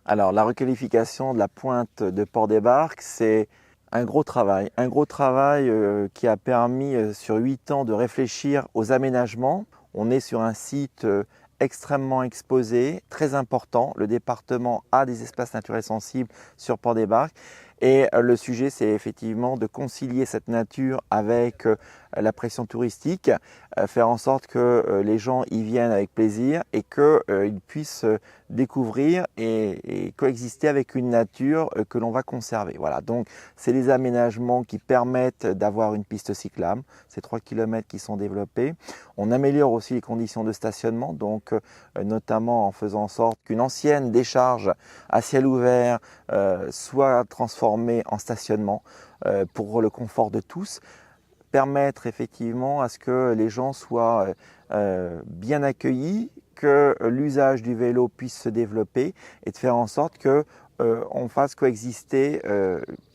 Alors, la requalification de la pointe de Port-des-Barques, c'est un gros travail. Qui a permis sur 8 ans de réfléchir aux aménagements. On est sur un site extrêmement exposé, très important. Le département a des espaces naturels sensibles sur Port-des-Barques. Et le sujet, c'est effectivement de concilier cette nature avec la pression touristique, faire en sorte que les gens y viennent avec plaisir et qu'ils puissent découvrir et coexister avec une nature que l'on va conserver. Voilà, donc c'est les aménagements qui permettent d'avoir une piste cyclable, ces 3 km qui sont développés. On améliore aussi les conditions de stationnement, donc notamment en faisant en sorte qu'une ancienne décharge à ciel ouvert soit transformée en stationnement pour le confort de tous. Permettre effectivement à ce que les gens soient bien accueillis, que l'usage du vélo puisse se développer et de faire en sorte que on fasse coexister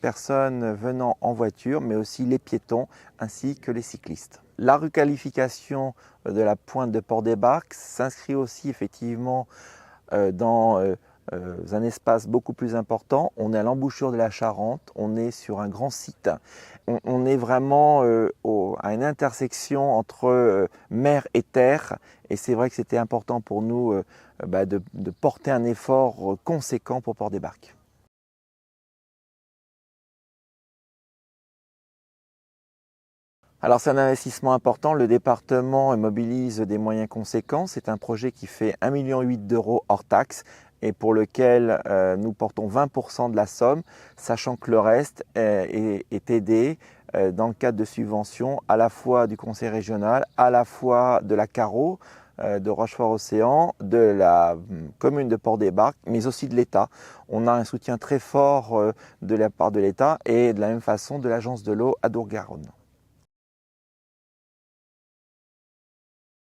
personnes venant en voiture, mais aussi les piétons ainsi que les cyclistes. La requalification de la pointe de Port-des-Barques s'inscrit aussi effectivement dans un espace beaucoup plus important. On est à l'embouchure de la Charente, on est sur un grand site. On est vraiment à une intersection entre mer et terre. Et c'est vrai que c'était important pour nous de porter un effort conséquent pour Port-des-Barques. Alors c'est un investissement important, le département mobilise des moyens conséquents, c'est un projet qui fait 1,8 million d'euros hors taxe et pour lequel nous portons 20% de la somme, sachant que le reste est aidé dans le cadre de subventions à la fois du conseil régional, à la fois de la CARO, de Rochefort-Océan, de la commune de Port-des-Barques, mais aussi de l'État. On a un soutien très fort de la part de l'État et de la même façon de l'agence de l'eau à Dourgaronne.